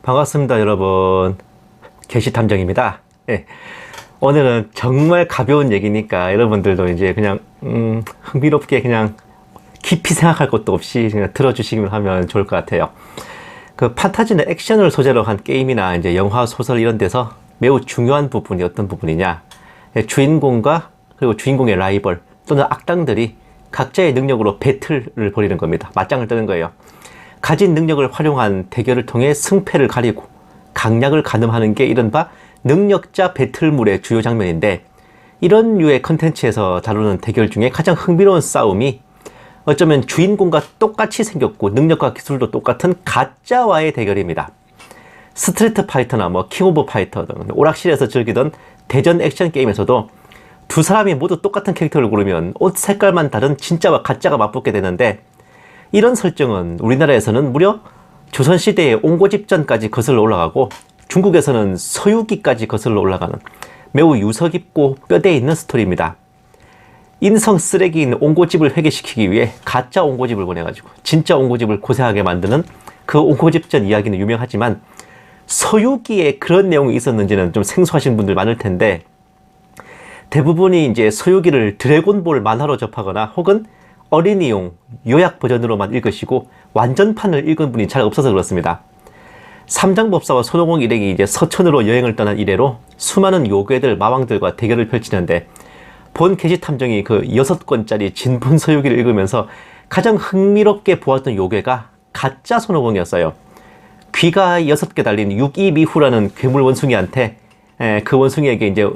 반갑습니다, 여러분. 개시탐정입니다. 예. 오늘은 정말 가벼운 얘기니까 여러분들도 이제 그냥 흥미롭게 그냥 깊이 생각할 것도 없이 그냥 들어주시기만 하면 좋을 것 같아요. 그 판타지나 액션을 소재로 한 게임이나 이제 영화, 소설 이런 데서 매우 중요한 부분이 어떤 부분이냐, 주인공과 그리고 주인공의 라이벌 또는 악당들이 각자의 능력으로 배틀을 벌이는 겁니다. 맞짱을 뜨는 거예요. 가진 능력을 활용한 대결을 통해 승패를 가리고 강약을 가늠하는 게 이른바 능력자 배틀물의 주요 장면인데, 이런 류의 컨텐츠에서 다루는 대결 중에 가장 흥미로운 싸움이 어쩌면 주인공과 똑같이 생겼고 능력과 기술도 똑같은 가짜와의 대결입니다. 스트리트 파이터나 킹 오브 파이터 등 오락실에서 즐기던 대전 액션 게임에서도 두 사람이 모두 똑같은 캐릭터를 고르면 옷 색깔만 다른 진짜와 가짜가 맞붙게 되는데, 이런 설정은 우리나라에서는 무려 조선시대의 옹고집전까지 거슬러 올라가고 중국에서는 서유기까지 거슬러 올라가는 매우 유서 깊고 뼈대 있는 스토리입니다. 인성 쓰레기인 옹고집을 회개시키기 위해 가짜 옹고집을 보내가지고 진짜 옹고집을 고생하게 만드는 그 옹고집전 이야기는 유명하지만, 서유기에 그런 내용이 있었는지는 좀 생소하신 분들 많을 텐데, 대부분이 이제 서유기를 드래곤볼 만화로 접하거나 혹은 어린이용 요약 버전으로만 읽으시고 완전판을 읽은 분이 잘 없어서 그렇습니다. 삼장법사와 손오공 일행이 이제 서천으로 여행을 떠난 이래로 수많은 요괴들, 마왕들과 대결을 펼치는데, 본 개시탐정이 그 6권짜리 진분 서유기를 읽으면서 가장 흥미롭게 보았던 요괴가 가짜 손오공이었어요. 귀가 6개 달린 육이미후라는 괴물 원숭이한테 그 원숭이에게 이제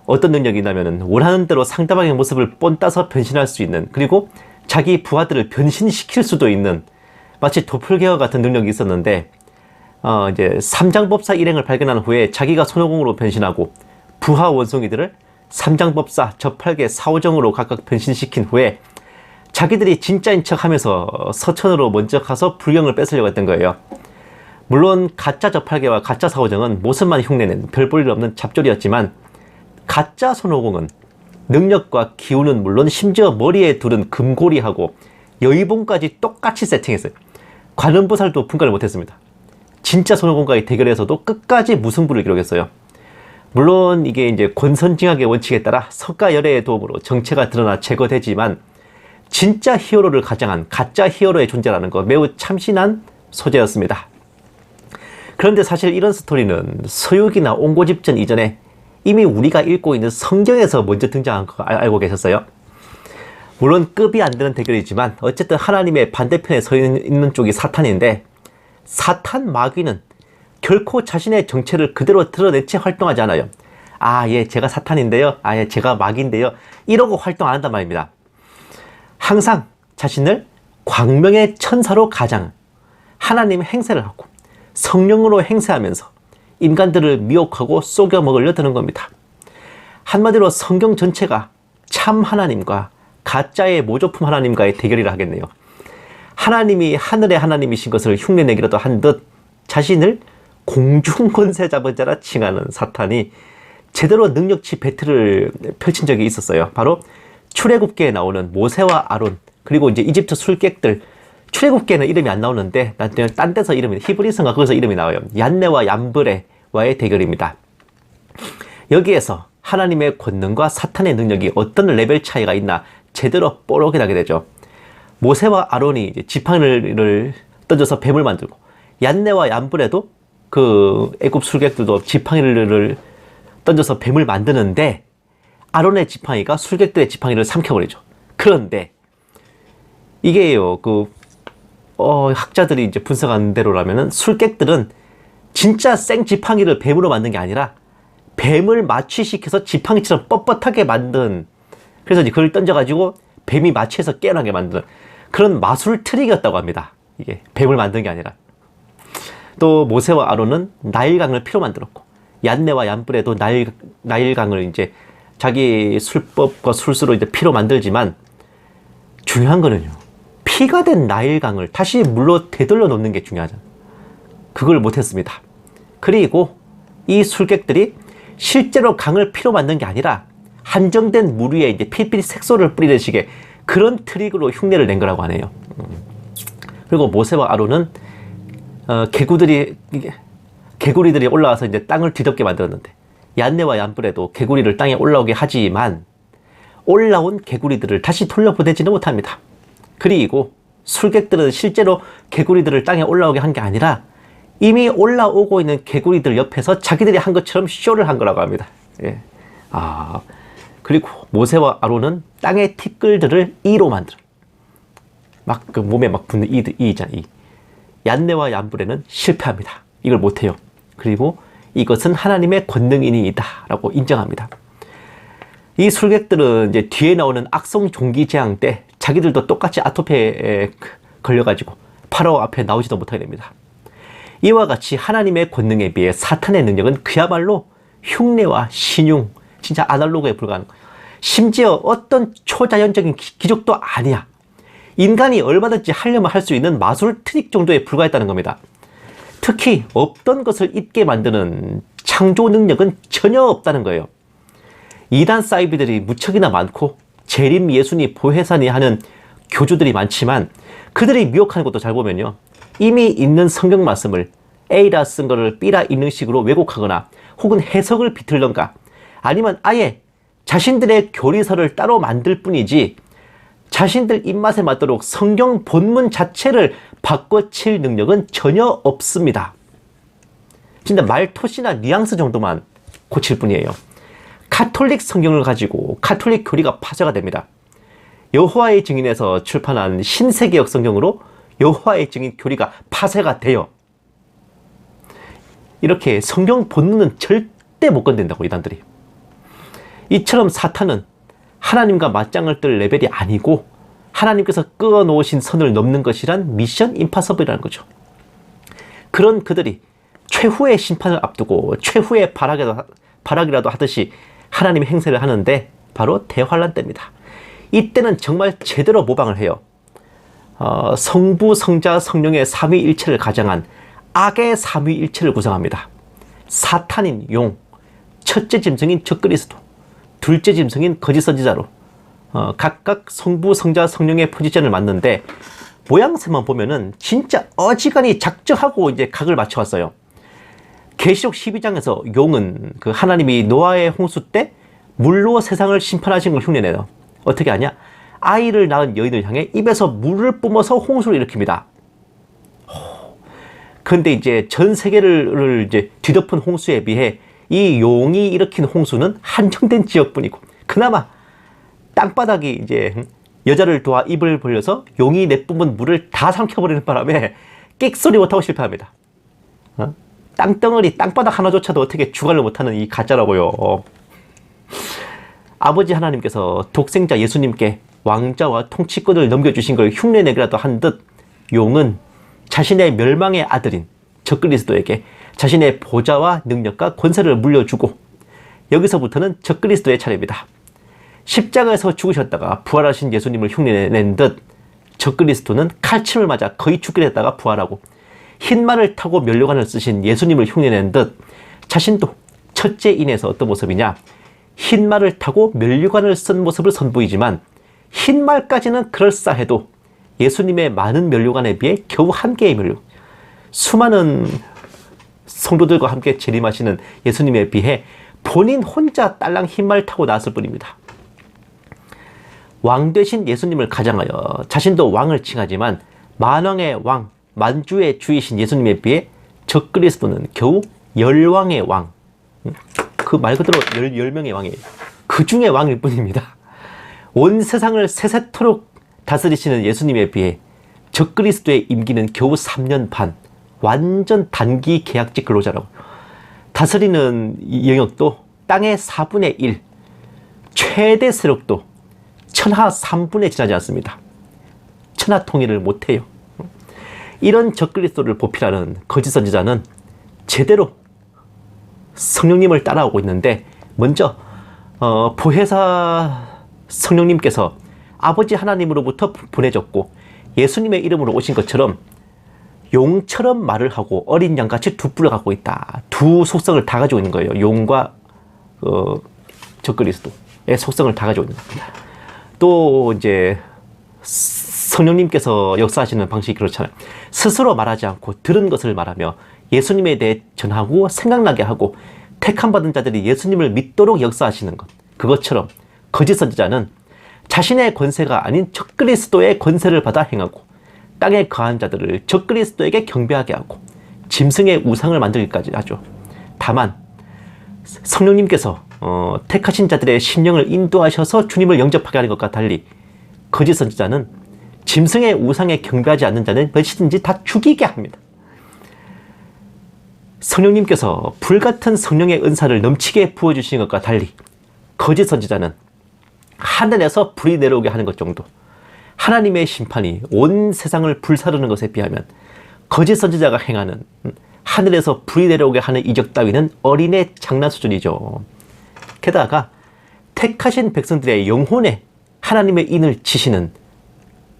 어떤 능력이 있냐면은 원하는 대로 상대방의 모습을 본따서 변신할 수 있는, 그리고 자기 부하들을 변신시킬 수도 있는 마치 도플갱어 같은 능력이 있었는데, 이제 삼장법사 일행을 발견한 후에 자기가 손오공으로 변신하고 부하 원숭이들을 삼장법사, 저팔계, 사오정으로 각각 변신시킨 후에 자기들이 진짜인 척 하면서 서천으로 먼저 가서 불경을 뺏으려고 했던 거예요. 물론 가짜 저팔계와 가짜 사오정은 모습만 흉내낸 별 볼 일 없는 잡졸이었지만, 가짜 손오공은 능력과 기운은 물론 심지어 머리에 두른 금고리하고 여의봉까지 똑같이 세팅했어요. 관음보살도 분간을 못했습니다. 진짜 손오공과의 대결에서도 끝까지 무승부를 기록했어요. 물론 이게 이제 권선징악의 원칙에 따라 석가열애의 도움으로 정체가 드러나 제거되지만, 진짜 히어로를 가장한 가짜 히어로의 존재라는 거 매우 참신한 소재였습니다. 그런데 사실 이런 스토리는 서유기나 옹고집전 이전에 이미 우리가 읽고 있는 성경에서 먼저 등장한 거 알고 계셨어요? 물론 급이 안 되는 대결이지만 어쨌든 하나님의 반대편에 서 있는 쪽이 사탄인데, 사탄 마귀는 결코 자신의 정체를 그대로 드러낸 채 활동하지 않아요. 예, 제가 사탄인데요. 예, 제가 마귀인데요. 이러고 활동 안 한단 말입니다. 항상 자신을 광명의 천사로 가장, 하나님의 행세를 하고 성령으로 행세하면서 인간들을 미혹하고 속여 먹으려 드는 겁니다. 한마디로 성경 전체가 참 하나님과 가짜의 모조품 하나님과의 대결이라 하겠네요. 하나님이 하늘의 하나님이신 것을 흉내내기라도 한 듯 자신을 공중권세 잡은 자라 칭하는 사탄이 제대로 능력치 배틀을 펼친 적이 있었어요. 바로 출애굽기에 나오는 모세와 아론, 그리고 이제 이집트 술객들. 출애굽기에는 이름이 안 나오는데 딴 데서 이름이, 히브리서가 거기서 이름이 나와요. 얀네와 얀브레와의 대결입니다. 여기에서 하나님의 권능과 사탄의 능력이 어떤 레벨 차이가 있나 제대로 뽀록이 나게 되죠. 모세와 아론이 이제 지팡이를 던져서 뱀을 만들고, 얀네와 얀브레도 그 애굽 술객들도 지팡이를 던져서 뱀을 만드는데, 아론의 지팡이가 술객들의 지팡이를 삼켜버리죠. 그런데 이게요, 학자들이 이제 분석한 대로라면은 술객들은 진짜 생 지팡이를 뱀으로 만든 게 아니라 뱀을 마취시켜서 지팡이처럼 뻣뻣하게 만든, 그래서 이제 그걸 던져가지고 뱀이 마취해서 깨어나게 만든 그런 마술 트릭이었다고 합니다. 이게 뱀을 만든 게 아니라. 또 모세와 아론은 나일강을 피로 만들었고, 얀네와 얀브레도 나일강을 이제 자기 술법과 술수로 이제 피로 만들지만, 중요한 거는요, 피가 된 나일강을 다시 물로 되돌려 놓는 게 중요하잖아요. 그걸 못했습니다. 그리고 이 술객들이 실제로 강을 피로 만든 게 아니라 한정된 물 위에 이제 필필 색소를 뿌리는 식의 그런 트릭으로 흉내를 낸 거라고 하네요. 그리고 모세와 아론은 개구들이 개구리들이 올라와서 이제 땅을 뒤덮게 만들었는데, 얀네와 얀불에도 개구리를 땅에 올라오게 하지만 올라온 개구리들을 다시 돌려보내지는 못합니다. 그리고 술객들은 실제로 개구리들을 땅에 올라오게 한 게 아니라 이미 올라오고 있는 개구리들 옆에서 자기들이 한 것처럼 쇼를 한 거라고 합니다. 예. 그리고 모세와 아론은 땅의 티끌들을 이로 만들어. 막 그 몸에 막 붙는 이잖아, 이. 얀네와 얀불에는 실패합니다. 이걸 못해요. 그리고 이것은 하나님의 권능이니이다 라고 인정합니다. 이 술객들은 이제 뒤에 나오는 악성 종기 재앙 때 자기들도 똑같이 아토피에 걸려가지고 파라오 앞에 나오지도 못하게 됩니다. 이와 같이 하나님의 권능에 비해 사탄의 능력은 그야말로 흉내와 신용, 진짜 아날로그에 불과한 거예요. 심지어 어떤 초자연적인 기적도 아니야. 인간이 얼마든지 하려면 할 수 있는 마술 트릭 정도에 불과했다는 겁니다. 특히 없던 것을 있게 만드는 창조 능력은 전혀 없다는 거예요. 이단 사이비들이 무척이나 많고 재림 예수니 보혜사니 하는 교주들이 많지만 그들이 미혹하는 것도 잘 보면요, 이미 있는 성경 말씀을 A라 쓴 거를 B라 읽는 식으로 왜곡하거나 혹은 해석을 비틀던가 아니면 아예 자신들의 교리서를 따로 만들 뿐이지 자신들 입맛에 맞도록 성경 본문 자체를 바꿔칠 능력은 전혀 없습니다. 진짜 말토시나 뉘앙스 정도만 고칠 뿐이에요. 가톨릭 성경을 가지고 가톨릭 교리가 파쇄가 됩니다. 여호와의 증인에서 출판한 신세개역 성경으로 여호와의 증인 교리가 파쇄가 돼요. 이렇게 성경 본문은 절대 못 건든다고, 이단들이. 이처럼 사탄은 하나님과 맞짱을 뜰 레벨이 아니고 하나님께서 끄어놓으신 선을 넘는 것이란 미션 임파서블이라는 거죠. 그런 그들이 최후의 심판을 앞두고 최후의 발악이라도 하듯이 하나님의 행세를 하는데 바로 대환란 때입니다. 이때는 정말 제대로 모방을 해요. 성부, 성자, 성령의 삼위일체를 가장한 악의 삼위일체를 구성합니다. 사탄인 용, 첫째 짐승인 적그리스도, 둘째 짐승인 거짓 선지자로 각각 성부, 성자, 성령의 포지션을 맡는데 모양새만 보면은 진짜 어지간히 작정하고 이제 각을 맞춰왔어요. 계시록 12장에서 용은 그 하나님이 노아의 홍수 때 물로 세상을 심판하신 걸 흉내내요. 어떻게 하냐? 아이를 낳은 여인을 향해 입에서 물을 뿜어서 홍수를 일으킵니다. 그런데 이제 전 세계를 이제 뒤덮은 홍수에 비해 이 용이 일으킨 홍수는 한정된 지역뿐이고, 그나마 땅바닥이 이제 여자를 도와 입을 벌려서 용이 내뿜은 물을 다 삼켜버리는 바람에 끽소리 못하고 실패합니다. 땅덩어리, 땅바닥 하나조차도 어떻게 주관을 못하는 이 가짜라고요. 아버지 하나님께서 독생자 예수님께 왕자와 통치권을 넘겨주신 걸 흉내내기라도 한 듯 용은 자신의 멸망의 아들인 적그리스도에게 자신의 보좌와 능력과 권세를 물려주고, 여기서부터는 적그리스도의 차례입니다. 십자가에서 죽으셨다가 부활하신 예수님을 흉내낸 듯 적그리스도는 칼침을 맞아 거의 죽게 됐다가 부활하고, 흰말을 타고 면류관을 쓰신 예수님을 흉내낸 듯 자신도 첫째인에서 어떤 모습이냐, 흰말을 타고 면류관을 쓴 모습을 선보이지만 흰말까지는 그럴싸해도 예수님의 많은 면류관에 비해 겨우 한 개의 면류, 수많은 성도들과 함께 재림하시는 예수님에 비해 본인 혼자 딸랑 흰말 타고 나왔을 뿐입니다. 왕 되신 예수님을 가장하여 자신도 왕을 칭하지만 만왕의 왕, 만주의 주이신 예수님에 비해 적그리스도는 겨우 열왕의 왕, 그 말 그대로 10명의 왕이에요. 그 중에 왕일 뿐입니다. 온 세상을 세세토록 다스리시는 예수님에 비해 적그리스도의 임기는 겨우 3년 반, 완전 단기 계약직 근로자라고. 다스리는 영역도 땅의 4분의 1, 최대 세력도 천하 3분에 지나지 않습니다. 천하 통일을 못해요. 이런 적그리스도를 보필하는 거짓 선지자는 제대로 성령님을 따라오고 있는데, 먼저 보혜사 성령님께서 아버지 하나님으로부터 보내졌고 예수님의 이름으로 오신 것처럼 용처럼 말을 하고 어린 양같이 두 뿔을 갖고 있다. 두 속성을 다 가지고 있는 거예요. 용과 적그리스도의 속성을 다 가지고 있는 겁니다. 또 이제 성령님께서 역사하시는 방식이 그렇잖아요. 스스로 말하지 않고 들은 것을 말하며 예수님에 대해 전하고 생각나게 하고 택함 받은 자들이 예수님을 믿도록 역사하시는 것, 그것처럼 거짓 선지자는 자신의 권세가 아닌 적그리스도의 권세를 받아 행하고 땅에 거한 자들을 적그리스도에게 경배하게 하고 짐승의 우상을 만들기까지 하죠. 다만 성령님께서 택하신 자들의 심령을 인도하셔서 주님을 영접하게 하는 것과 달리 거짓 선지자는 짐승의 우상에 경배하지 않는 자는 몇이든지 다 죽이게 합니다. 성령님께서 불같은 성령의 은사를 넘치게 부어주시는 것과 달리 거짓 선지자는 하늘에서 불이 내려오게 하는 것 정도, 하나님의 심판이 온 세상을 불사르는 것에 비하면 거짓 선지자가 행하는 하늘에서 불이 내려오게 하는 이적 따위는 어린애 장난 수준이죠. 게다가 택하신 백성들의 영혼에 하나님의 인을 치시는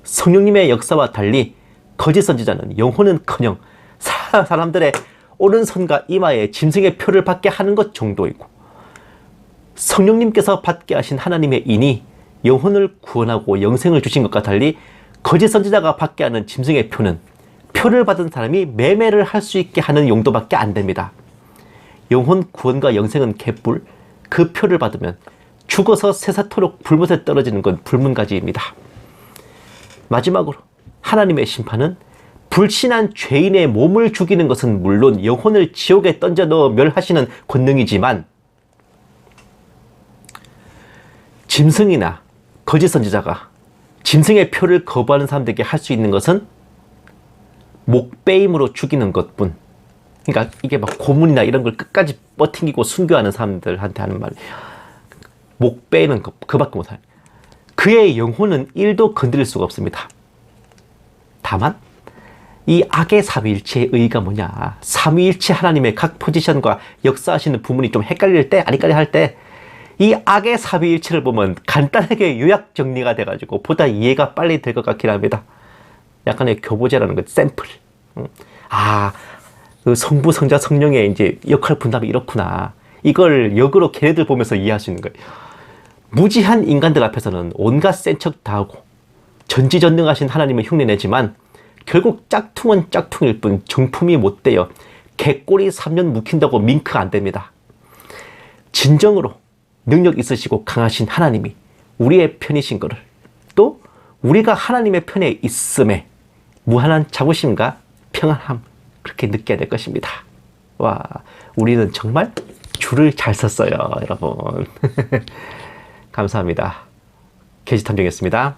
성령님의 역사와 달리 거짓 선지자는 영혼은커녕 사람들의 오른손과 이마에 짐승의 표를 받게 하는 것 정도이고, 성령님께서 받게 하신 하나님의 인이 영혼을 구원하고 영생을 주신 것과 달리 거짓 선지자가 받게 하는 짐승의 표는 표를 받은 사람이 매매를 할 수 있게 하는 용도밖에 안 됩니다. 영혼 구원과 영생은 개뿔, 그 표를 받으면 죽어서 새사토록 불못에 떨어지는 건 불문가지입니다. 마지막으로 하나님의 심판은 불신한 죄인의 몸을 죽이는 것은 물론 영혼을 지옥에 던져 넣어 멸하시는 권능이지만, 짐승이나 거짓 선지자가 짐승의 표를 거부하는 사람들에게 할 수 있는 것은 목베임으로 죽이는 것뿐. 그러니까 이게 막 고문이나 이런 걸 끝까지 버팅기고 순교하는 사람들한테 하는 말이에요. 목베이는 그밖에 못해요. 그의 영혼은 1도 건드릴 수가 없습니다. 다만 이 악의 삼위일체의 의의가 뭐냐, 삼위일체 하나님의 각 포지션과 역사하시는 부분이 좀 헷갈릴 때, 안 헷갈려 할 때 이 악의 삼위일체를 보면 간단하게 요약 정리가 돼가지고 보다 이해가 빨리 될 것 같긴 합니다. 약간의 교보제라는 것, 샘플. 그 성부, 성자, 성령의 이제 역할 분담이 이렇구나. 이걸 역으로 걔네들 보면서 이해할 수 있는 거예요. 무지한 인간들 앞에서는 온갖 센 척 다 하고 전지전능하신 하나님을 흉내내지만 결국 짝퉁은 짝퉁일 뿐 정품이 못 되어 개꼬리 3년 묵힌다고 밍크 안 됩니다. 진정으로 능력 있으시고 강하신 하나님이 우리의 편이신 것을, 또 우리가 하나님의 편에 있음에 무한한 자부심과 평안함, 그렇게 느껴야 될 것입니다. 와, 우리는 정말 줄을 잘 섰어요, 여러분. 감사합니다. 계시탐정이었습니다.